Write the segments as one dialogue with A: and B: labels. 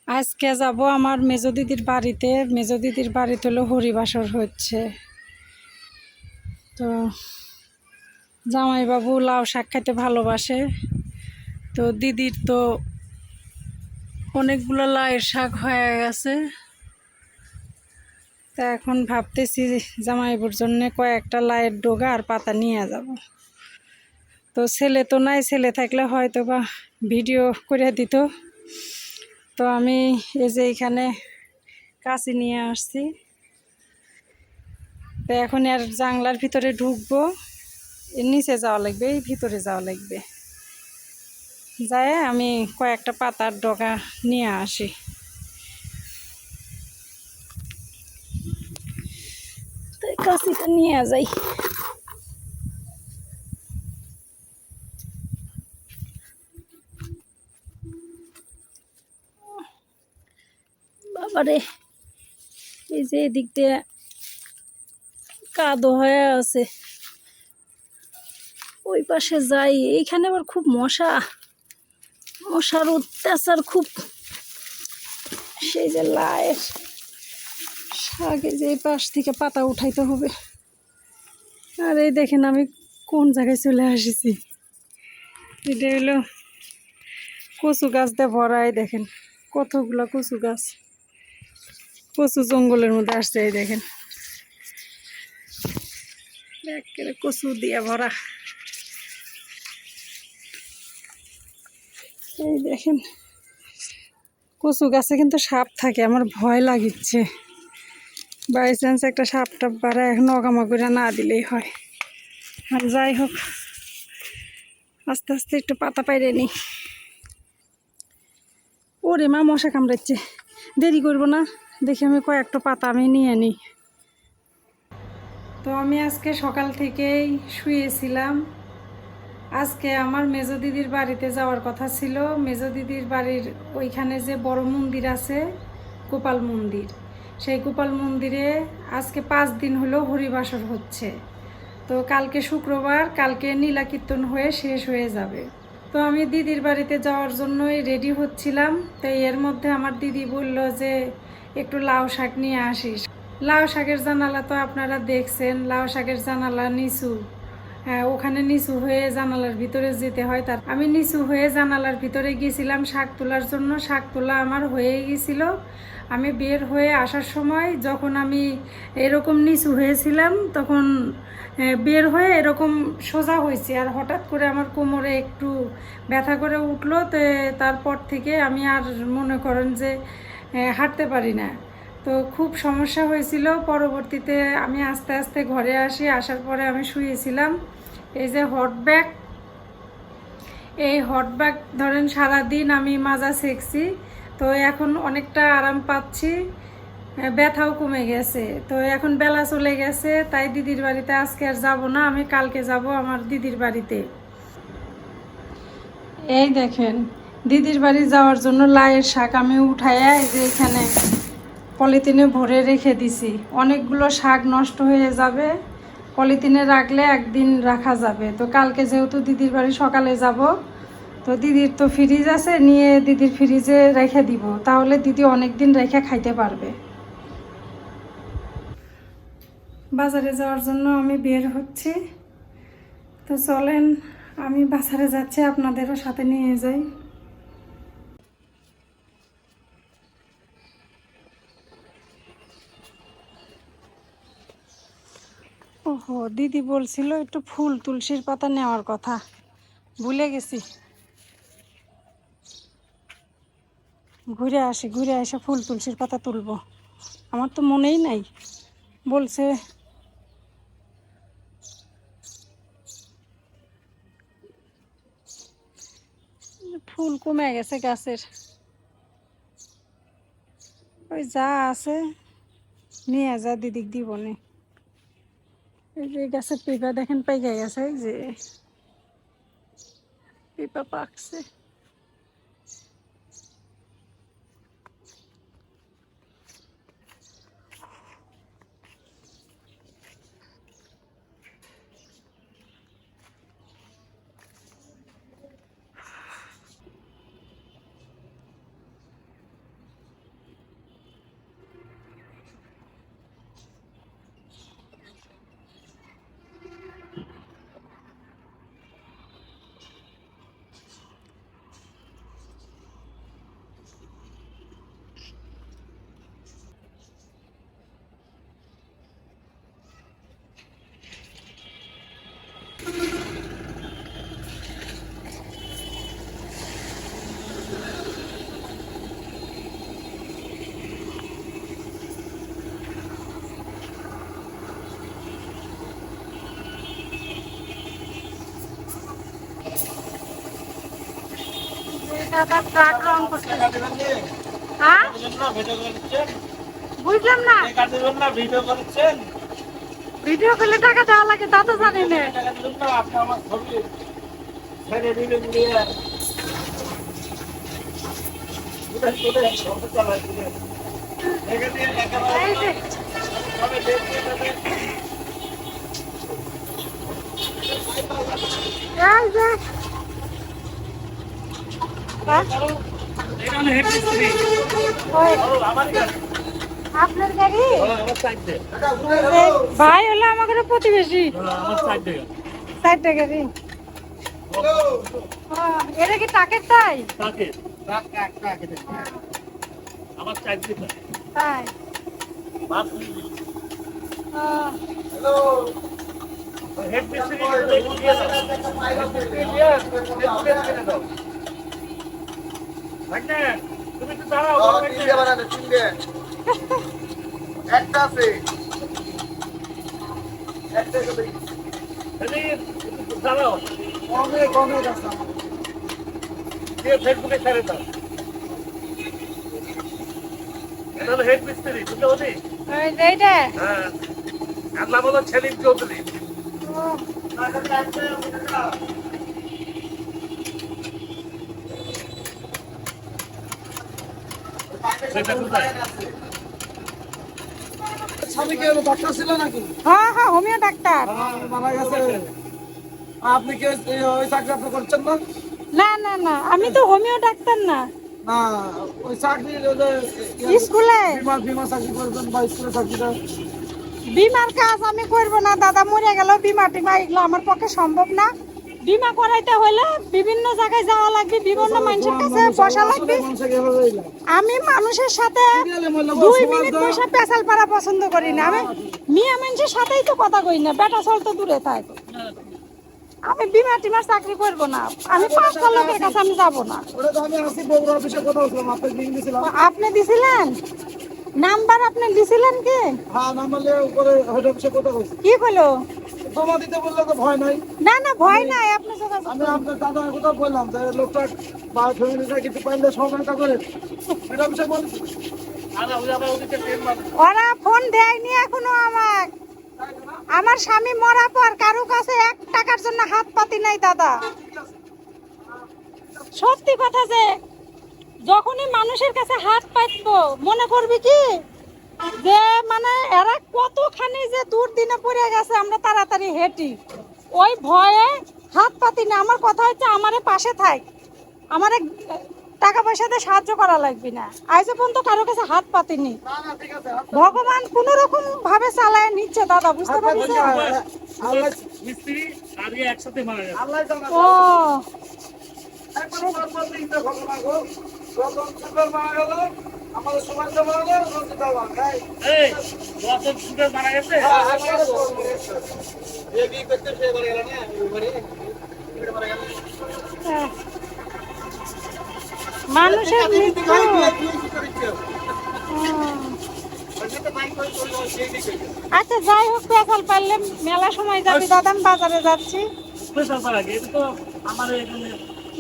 A: আজকে যাব আমার মেজো দিদির বাড়িতে। মেজো দিদির বাড়িতে হলো হরিবাসর হচ্ছে। তো জামাইবাবু লাউ শাক খেতে ভালোবাসে। তো দিদির তো অনেকগুলো লাউয়ের শাক হয়ে গেছে। তা এখন ভাবতেছি জামাইবাবুর জন্য কয়েকটা লাউয়ের ডগা আর পাতা নিয়ে যাব। তো ছেলে তো নাই, ছেলে থাকলে হয়তো বা ভিডিও করে দিত। তো আমি এই যে এখানে কাঁচি নিয়ে আসছি। তো এখন আর জানলার ভিতরে ঢুকবো, এর নিচে যাওয়া লাগবে, এই ভিতরে যাওয়া লাগবে। যায় আমি কয়েকটা পাতার ডগা নিয়ে আসি। তো কাঁচিটা নিয়ে যাই। বাবারে, এই যে এদিক দিয়ে কাদো হয়ে আছে, ওই পাশে যাই। এইখানে আবার খুব মশার অত্যাচার খুব। সেই যে লায়ের শাকে যে এই পাশ থেকে পাতা উঠাইতে হবে। আর এই দেখেন আমি কোন জায়গায় চলে আসিছি। এটা হলো কচু গাছ দিয়ে ভরাই, দেখেন কতগুলা কচু গাছ, কচু জঙ্গলের মধ্যে আসছে। এই দেখেন একেবারে কচু দিয়ে ভরা। এই দেখেন কচু গাছে কিন্তু সাপ থাকে, আমার ভয় লাগিচ্ছে। বাই চান্স একটা সাপ টাপ বাড়ায় এখন অগামা করে না দিলেই হয়। আর যাই হোক, আস্তে আস্তে একটু পাতা পাইরে নি। ওরে মা, মশা কামড়াচ্ছে। দেরি করবো না, দেখি আমি কয়েকটা পাতা আমি নিয়ে নিই। তো আমি আজকে সকাল থেকেই শুয়েছিলাম। আজকে আমার মেজো দিদির বাড়িতে যাওয়ার কথা ছিল। মেজো দিদির বাড়ির ওইখানে যে বড় মন্দির আছে, গোপাল মন্দির, সেই গোপাল মন্দিরে আজকে 5 দিন হলো হরিবাসর হচ্ছে। তো কালকে শুক্রবার, কালকে নীলা কীর্তন হয়ে শেষ হয়ে যাবে। তো আমি দিদির বাড়িতে যাওয়ার জন্যই রেডি হচ্ছিলাম। তো এর মধ্যে আমার দিদি বলল যে একটু লাউ শাক নিয়ে আসিস। লাউ শাকের জানালা তো আপনারা দেখছেন, লাউ শাকের জানালা নিচু। হ্যাঁ, ওখানে নিচু হয়ে জানালার ভিতরে যেতে হয়। তার আমি নিচু হয়ে জানালার ভিতরে গিয়েছিলাম শাক তোলার জন্য। শাক তোলা আমার হয়ে গিয়েছিল। আমি বের হয়ে আসার সময় যখন আমি এরকম নিচু হয়েছিলাম, তখন বের হয়ে এরকম সোজা হয়েছি। আর হঠাৎ করে আমার কোমরে একটু ব্যথা করে উঠলো। তো তারপর থেকে আমি আর মনে করেন যে হাঁটতে পারি না। তো খুব সমস্যা হয়েছিল। পরবর্তীতে আমি আস্তে আস্তে ঘরে আসি। আসার পরে আমি শুয়েছিলাম। এই যে হট ব্যাগ, এই হট ব্যাগ ধরেন সারাদিন আমি মাজা সেকছি। তো এখন অনেকটা আরাম পাচ্ছি, ব্যথাও কমে গেছে। তো এখন বেলা চলে গেছে, তাই দিদির বাড়িতে আজকে আর যাব না, আমি কালকে যাব আমার দিদির বাড়িতে। এই দেখেন দিদির বাড়ি যাওয়ার জন্য লাউয়ের শাক আমি উঠাইয়া এই যে এখানে পলিথিনে ভরে রেখে দিছি। অনেকগুলো শাক নষ্ট হয়ে যাবে, পলিথিনে রাখলে একদিন রাখা যাবে। তো কালকে যেহেতু দিদির বাড়ি সকালে যাব, তো দিদির তো ফ্রিজ আছে, নিয়ে দিদির ফ্রিজে রেখে দিব, তাহলে দিদি অনেক দিন রেখে খাইতে পারবে। বাজারে যাওয়ার জন্য আমি বের হচ্ছি। তো চলেন আমি বাজারে যাচ্ছি, আপনাদেরও সাথে নিয়ে যাই। ওহো, দিদি বলছিল একটু ফুল তুলসীর পাতা নেওয়ার কথা, ভুলে গেছি। ঘুরে আসি, ঘুরে এসে ফুল তুলসীর পাতা তুলবো। আমার তো মনেই নাই, বলছে। ফুল কমে গেছে গাছের, ওই যা আছে নিয়ে যা দিদিক দিব নে। এই যে গাছের পেঁপা দেখেন পাইকে গেছে, এই যে পেঁপা পাকছে। দাদা ট্রাক রং করছে। হ্যাঁ বুঝলাম না, ভিডিও করলে টাকা দেওয়া লাগে তা তো জানি না। এই যে এই যে ওই আপনার গাড়ি ভাই হলো আমাদের প্রতিবেশী সাইডটা গাড়ি। এটা কি টাকের তাই তাই
B: তুমি তো দাঁড়াও একটা আছে দাঁড়াও কমে কমে ফেসবুকে ছেড়ে দাও তাহলে হেড মিস্ত্রি বুঝতে পারছি। হ্যাঁ আর নাম হলো ছেলিম চৌধুরী। ডাক্তার ছিল নাকি?
A: হ্যাঁ হ্যাঁ হোমিও ডাক্তার।
B: মারা গেছে। আপনি কি ওই চাকরি আপনি করছেন না?
A: না না না আমি তো হোমিও ডাক্তার না।
B: না ওই চাকরি
A: স্কুলে
B: বিমা চাকরি করবেন বা স্কুলে চাকরিটা
A: বিমার কাজ আমি করব না দাদা, মরে গেল বিমা টিমা এগুলো আমার পক্ষে সম্ভব না। বিমা করাইতে হলে বিভিন্ন জায়গায় যাওয়া লাগবে, বিভিন্ন মানুষের কাছে বসা লাগবে। আমি মানুষের সাথে 2 মিনিট বসে পেশাল পাড়া পছন্দ করি না। আমি মিয়া মানুষের সাথেই তো কথা কই না, বেটা চল তো দূরে থাক। আমি বিমা টিমার চাকরি করব না, আমি 5টা লোকের কাছে আমি যাব না। আপনি দিছিলেন নাম্বার, আপনি দিছিলেন কি?
B: হ্যাঁ নাম্বারে উপরে হেড অফিসে কথা কইছি।
A: কি কইলো?
B: জমা দিতে বললে তো ভয় নাই।
A: না না ভয় নাই, আপনি
B: আমি আপনার দাদার কথা বললাম যে লোকটা বা ফ্যামিলিটা কিছু পাইলে সহযোগিতা করে হেড অফিসে বলছি।
A: ওরা ফোন দেয়নি এখনো আমাক। আমার স্বামী মরার পর কারো কাছে 1 টাকার জন্য হাত পাতি নাই দাদা। সত্যি কথা যে যখনই মানুষের কাছে হাত পাতবো মনে করবি কি যে মানে এরা কতখানি যে দুর্দিনে পড়ে গেছে, আমরা তাড়াতাড়ি হেঁটি ওই ভয়ে হাত পাতি না। আমার কথা হচ্ছে আমারে পাশে থাক, আমারে টাকা পয়সাতে সাহায্য করা লাগবে না। আজ পর্যন্ত কারো কাছে হাত পাতিনি। ভগবান কোন রকম ভাবে চালায় নিচ্ছে দাদা, বুঝতে পারছেন?
B: মিস্ত্রি আগে একসাথে মারা গেছে।
A: ও
B: আমাদের সমাজ মারা গেল মারা গেছে।
A: মানুষের মৃত্যু। আচ্ছা যাই হোক, পেশাল পারলে মেলা সময় যাবি দাদা, আমি বাজারে যাচ্ছি।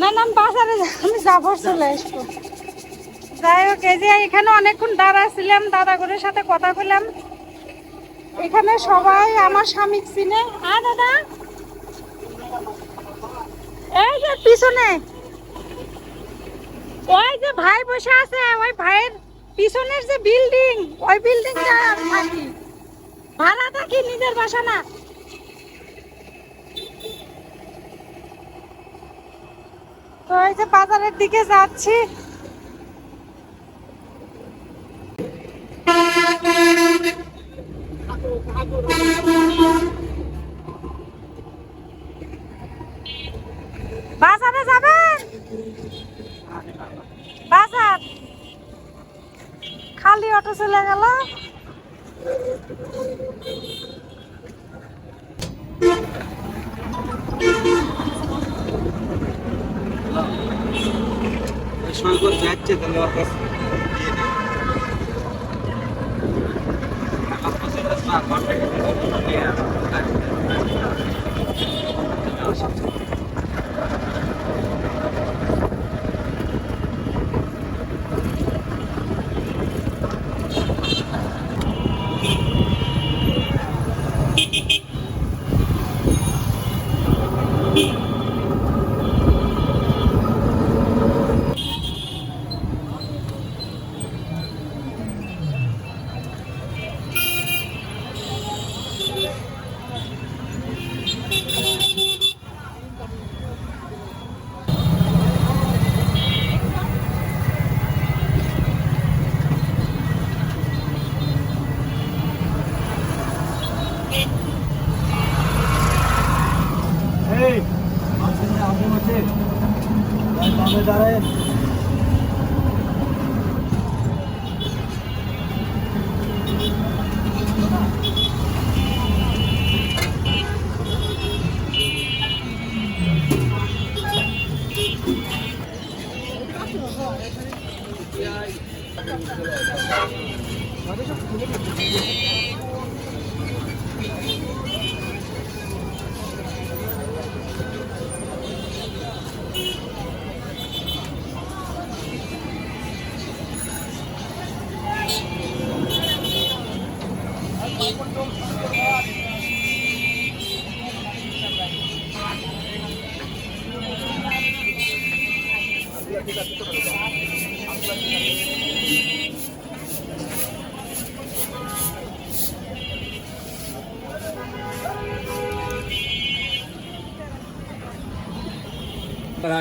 A: না না আমি বাজারে আমি যাবো, চলে আসবো। যাই হোক এই যে এখানে অনেকক্ষণ দাঁড়াছিলাম, দাদাগুলোর সাথে কথা বললাম। এখানে সবাই আমার স্বামী চিনে। হ্যাঁ দাদা এই যে পিছনে ওই যে ভাই বসে আছে, ওই ভাইয়ের পিছনের যে বিল্ডিং, ওই বিল্ডিংটা আমি থাকি, ভাড়া থাকি, নিজের বাসা না। তো এই যে বাজারের দিকে যাচ্ছি। বাজারে যাবেন? বাজার খালি অটো চলে গেল।
B: সৈকত যাচ্ছে তাহলে ওর কাছে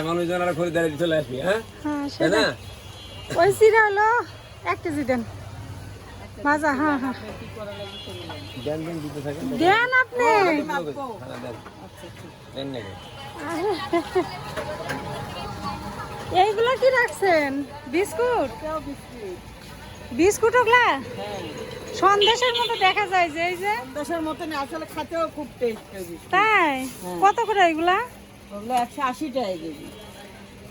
C: মানুষজন খরিদারি চলে আসবি, হ্যাঁ
A: হ্যাঁ
C: তাই
A: সেটা
C: না?
A: ওই চিরা হলো 1 কেজি দেন ভাজা। হ্যাঁ হ্যাঁ
C: দেন দেন দিতে থাকেন।
A: দেন আপনি।
C: হ্যাঁ, দেন। দেন নাকি?
A: এইগুলো কি রাখছেন? বিস্কুট? বিস্কুট ওগুলা সন্দেশের মতো দেখা যায় যে এই যে
D: দেশের মতন আসলে খাতেও খুব টেস্ট কেজি।
A: তাই কত করে এগুলা?
D: ওগুলো 180 টাকা কেজি।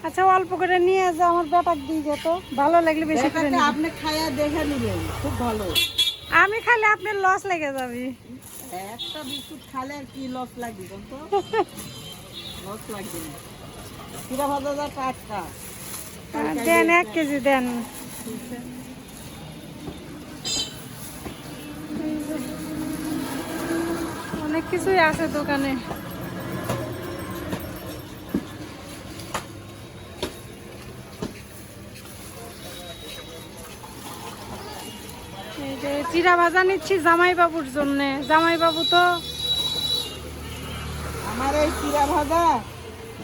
A: আচ্ছা অল্প করে নিয়ে যা, আমার বেটাক দিয়ে যেত, ভালো লাগলে বেশি করে
D: এটাকে
A: নিবি।
D: আপনি খাইয়া দেখে নিবেন, খুব ভালো।
A: আমি খাইলে আপনার লস লেগে যাবে।
D: একটা বিস্কুট খালে আর কি লস লাগবে কোন তো? লস লাগবে না। চিরা ভাজা টাটকা।
A: দেন 1 কেজি দেন। অনেক কিছুই আছে দোকানে। এই যে চিরা ভাজা নিচ্ছি জামাই বাবুর জন্য। জামাই বাবু তো
D: আমার এই চিরা ভাজা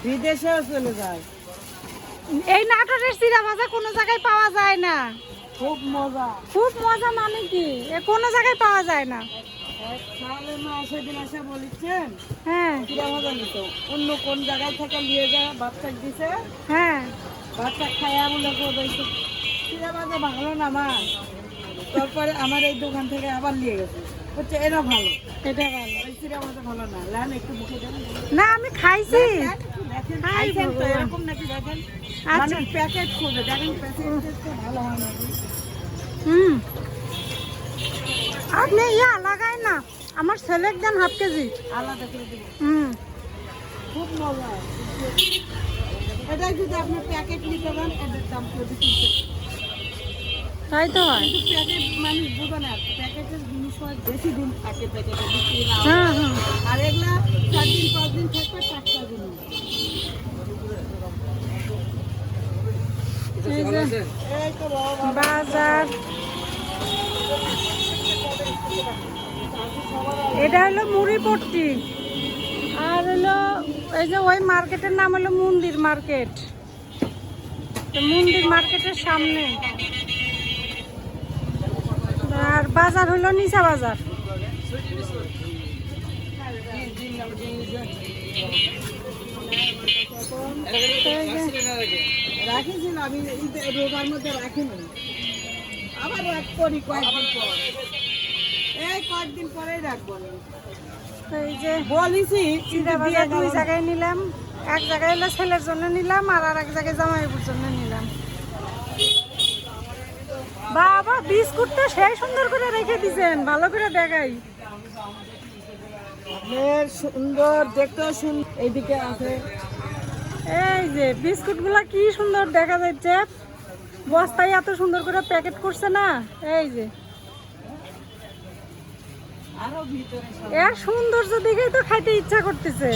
D: বিদেশেও চলে যায়,
A: এই নাটোরের চিরা ভাজা কোনো জায়গায় পাওয়া যায় না।
D: খুব মজা।
A: খুব মজা মানে কি, এ কোনো জায়গায় পাওয়া যায় না।
D: তাহলে মা সেদিন এসে বলেছেন
A: হ্যাঁ
D: চিরা ভাজা নিত, অন্য কোন জায়গায় থেকে নিয়ে যায়, বাচ্চা দিছে,
A: হ্যাঁ
D: বাচ্চা খাইয়া বলে বলছে চিরা ভাজা ভালো না মা। তারপরে আমার এই দোকান থেকে আবার নিয়ে গেছে, হচ্ছে এটা ভালো,
A: এটা ভালো।
D: এই চিরা ভাজা ভালো না, লান একটু মুখে দেন।
A: না আমি খাইছি।
D: দেখেন
A: হাই
D: খাইছেন তো,
A: ভগবান।
D: এরকম নাকি দেখেন,
A: আচ্ছা।
D: মানুষ প্যাকেট খুঁজে দেখেন, প্যাকেট তো ভালো হয় নাকি।
A: হুম আপনি ইয়া লাগাই না, আমার ছেলেক দেন 1/2 কেজি।
D: আলাদা করে দিব,
A: হুম
D: খুব মজা। এটা যদি আপনি প্যাকেট নিতে পারেন, এটার দাম পড়বে 30 টাকা।
A: তাই তো হয়।
D: কিন্তু প্যাকেট মানুষ বোঝে না, প্যাকেটের জিনিস হয় বেশি দিন থাকে, প্যাকেটে বিক্রি না হয়।
A: হ্যাঁ হ্যাঁ
D: আর এগুলা 4 দিন 5 দিন থাকবে, টাটকা জিনিস।
A: এই যে
D: এই তো বাবা,
A: বাজার, এটা হলো মুড়িপট্টি, আর হলো এই যে ওই মার্কেটের নাম হলো মন্দির মার্কেট। তো মন্দির মার্কেটের সামনে। আর বাজার হলো নিচা বাজার।
D: রাখিছিল আমি রোগার মধ্যে রাখিনি, আবার রাখ করি কয়েকদিন পর, এই কয়েকদিন পরেই রাখবো।
A: তো এই যে
D: বলিছি
A: চিড়া বাজার 2 জায়গায় নিলাম, এক জায়গায় হলো ছেলের জন্য নিলাম, আর এক জায়গায় জামাইবাবুর জন্য নিলাম। বাবা বিস্কুটটা সেই সুন্দর করে রেখে দিছেন, ভালো করে দেখাই।
D: আপনার সুন্দর দেখতেও সুন্দর, এইদিকে আছে।
A: এই যে বিস্কুটগুলা কি সুন্দর দেখা যাচ্ছে, বস্তায় এত সুন্দর করে প্যাকেট করছে না। এই যে
D: আরো ভিতরে
A: এর সৌন্দর্য দেখেই তো খাইতে ইচ্ছা করতেছে।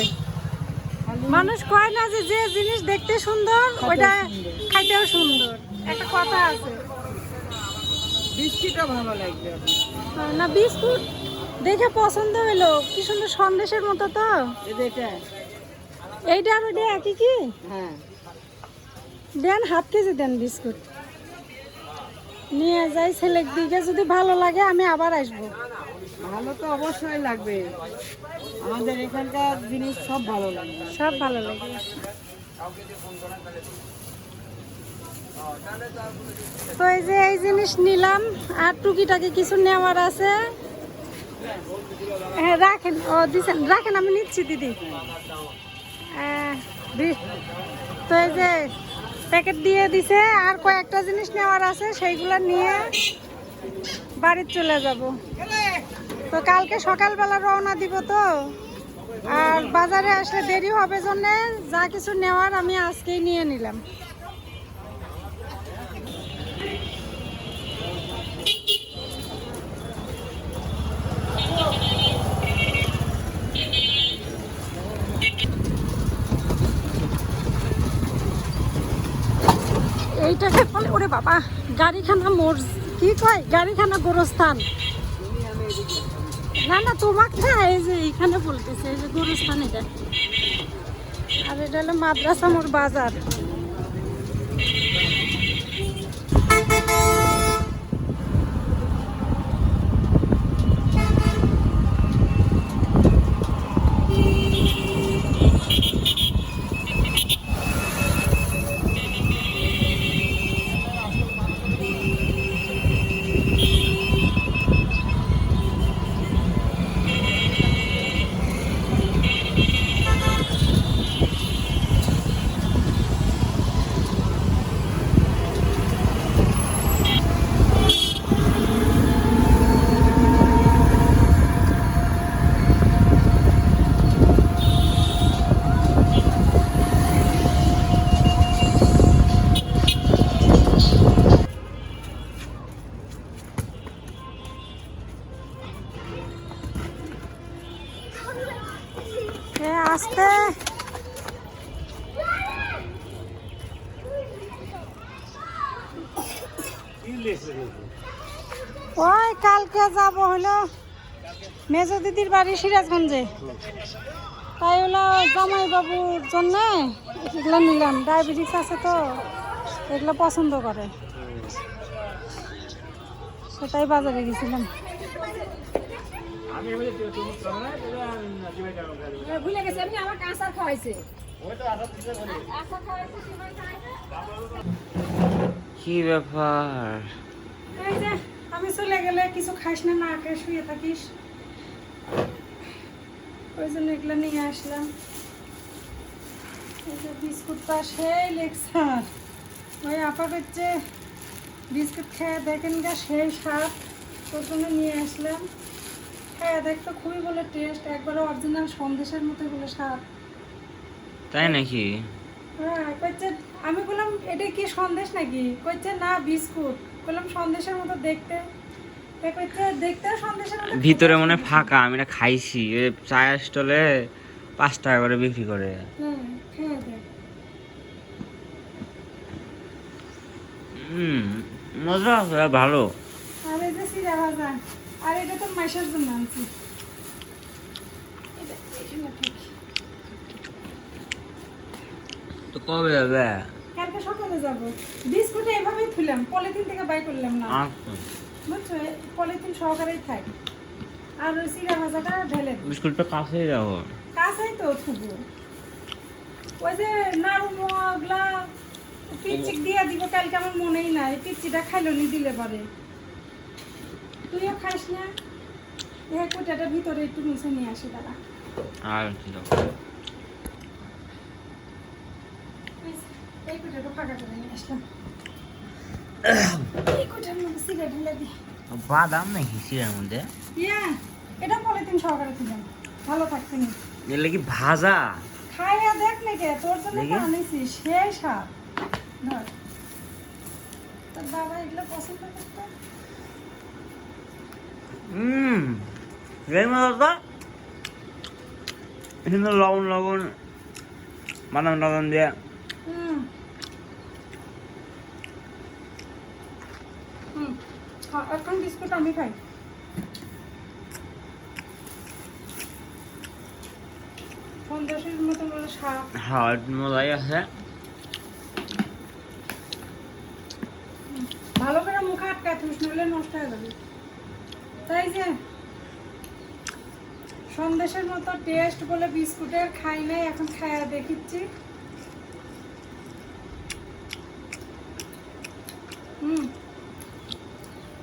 A: মানুষ কয় না যে যে জিনিস দেখতে সুন্দর ওইটা খাইতেও সুন্দর, একটা কথা আছে
D: বিস্কিটও ভালো লাগবে আপনার।
A: না। বিস্কুট দেখে পছন্দ হইলো, কি সুন্দর সন্দেশের মতো তো।
D: এই যে এটা,
A: এইটা আর ওইটা একই কি?
D: হ্যাঁ
A: দেন 1/2 কেজি দেন বিস্কুট, নিয়ে যাই ছেলের দিকে, যদি ভালো লাগে আমি আবার আসবো।
D: ভালো তো অবশ্যই লাগবে, আমাদের এখানকার জিনিস সব ভালো লাগবে।
A: সব ভালো লাগে। তো এই যে এই জিনিস নিলাম, আর টুকিটাকি কিছু নেওয়ার আছে। হ্যাঁ রাখেন, ও দিছেন, রাখেন আমি নিচ্ছি দিদি। তো এই যে প্যাকেট দিয়ে দিছে, আর কয়েকটা জিনিস নেওয়ার আছে, সেইগুলো নিয়ে বাড়িতে চলে যাব। তো কালকে সকালবেলা রওনা দিব, তো আর বাজারে আসলে দেরি হবে জন্য যা কিছু নেওয়ার আমি আজকেই নিয়ে নিলাম। এইটাকে বলে, ওরে বাবা, গাড়িখানা মোর কি কয়, গাড়িখানা গোরস্থান। না না, তোমাকে না, এই যে এইখানে বলতেছে, এই যে গোরস্থান এটা। আর এটা হলো মাদ্রাসা মোর বাজার। আসতে ওই কালকে যাব হলো মেজো দিদির বাড়ি সিরাজগঞ্জে, তাই হলো জামাই বাবুর জন্য এগুলো নিলাম। ডায়াবেটিস আছে তো, এগুলো পছন্দ করে, সেটাই বাজারে গেছিলাম। ভুলে গেছি আমি, আমার কাঁচা খাওয়াইছে।
C: কি ব্যাপার?
A: এই যে আমি চলে গেলে কিছু খাইস না, না খেয়ে শুয়ে থাকিস, ওই জন্য এগুলো নিয়ে আসলাম। এই যে বিস্কুটটা সেই লেকচার, ওই আপা হচ্ছে বিস্কুট খেয়ে দেখেন গা সেই স্বাদ, তোর জন্য নিয়ে আসলাম। হ্যাঁ দেখতো খুবই বলে টেস্ট, একবারে অরিজিনাল সন্দেশের মতো বলে স্বাদ।
C: তাই নাকি?
A: হ্যাঁ কইছে, আমি বললাম এটা কি সন্দেশ নাকি, কইছে না বিস্কুট। বললাম সন্দেশের মতো দেখতে, কইছে দেখতে সন্দেশের মতো,
C: ভিতরে মনে হয় ফাঁকা। আমি এটা খাইছি, ওই চায়ের স্টলে 5 টাকা করে বিক্রি করে।
A: হ্যাঁ খেয়ে দেখ।
C: মজা আছে, ভালো।
A: আর এই যে সিরা ভাজা, আর এটা তো মাইশার জন্য আনছি। এটা এখানে ঠিক।
C: তো কবে যাবে?
A: কালকে সকালে যাবো। বিস্কুট এভাবেই খুললাম, পলিথিন থেকে বাই করলাম না,
C: আচ্ছা।
A: বুঝছো, পলিথিন সহকারেই থাক। আর ওই সিরা ভাজাটা ঢেলে দিই।
C: বিস্কুটটা কাছেই যাবো।
A: কাছেই তো থুবো। ওই যে নাড়ু মগলা পিচিক দিয়ে দিব, কালকে আমার মনেই নাই, পিচিটা খাইলো নি দিলে পারে। তুইও খাইস না? এই কোটাটা ভিতরে একটু মিশে নিয়ে আসি দাঁড়া।
C: আর
A: এই কোটাটা ফাঁকা করে নিয়ে আসলাম। এই কোটার মধ্যে সিগারেট ঢেলে দিই।
C: বাদাম নাকি সিরার মধ্যে?
A: ইয়া, এটা পলিথিন সহকারে দিলাম, ভালো থাকছে না।
C: এগুলো কি ভাজা?
A: খাইয়া দেখ নাকি, তোর জন্য তো
C: দেখি।
A: আনিছি, সেই স্বাদ। ধর, তোর বাবা এগুলো পছন্দ করতো।
C: এই মজা। এখানে লবণ লবণ বাদাম টাদাম দিয়ে।
A: হুম হুম, এখন বিস্কুট আমি খাই। সন্দেশের মতো বলে স্বাদ।
C: হ্যাঁ, একটু মজাই আছে।
A: ভালো করে মুখে আটকায় থুস, নইলে নষ্ট হয়ে যাবে। তাই যে সন্দেশের মতো টেস্ট বলে বিস্কুটের খাই নাই, এখন খাইয়া দেখিচ্ছি।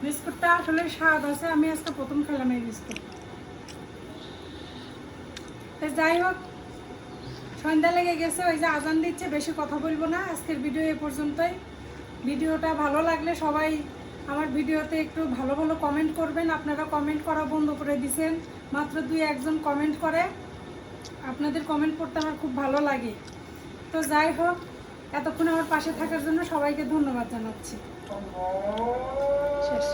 A: বিস্কুটটা আসলে স্বাদ আছে, আমি আজকে প্রথম খেলাম এই বিস্কুট। যাই হোক, সন্ধ্যা লেগে গেছে, ওই যে আজান দিচ্ছে, বেশি কথা বলবো না। আজকের ভিডিও এ পর্যন্তই। ভিডিওটা ভালো লাগলে সবাই আমার ভিডিওতে একটু ভালো ভালো কমেন্ট করবেন। আপনারা কমেন্ট করা বন্ধ করে দিয়েছেন, মাত্র 2-1 কমেন্ট করে। আপনাদের কমেন্ট পড়তে আমার খুব ভালো লাগে। তো যাই হোক, এতক্ষণ আমার পাশে থাকার জন্য সবাইকে ধন্যবাদ জানাচ্ছি। শেষ।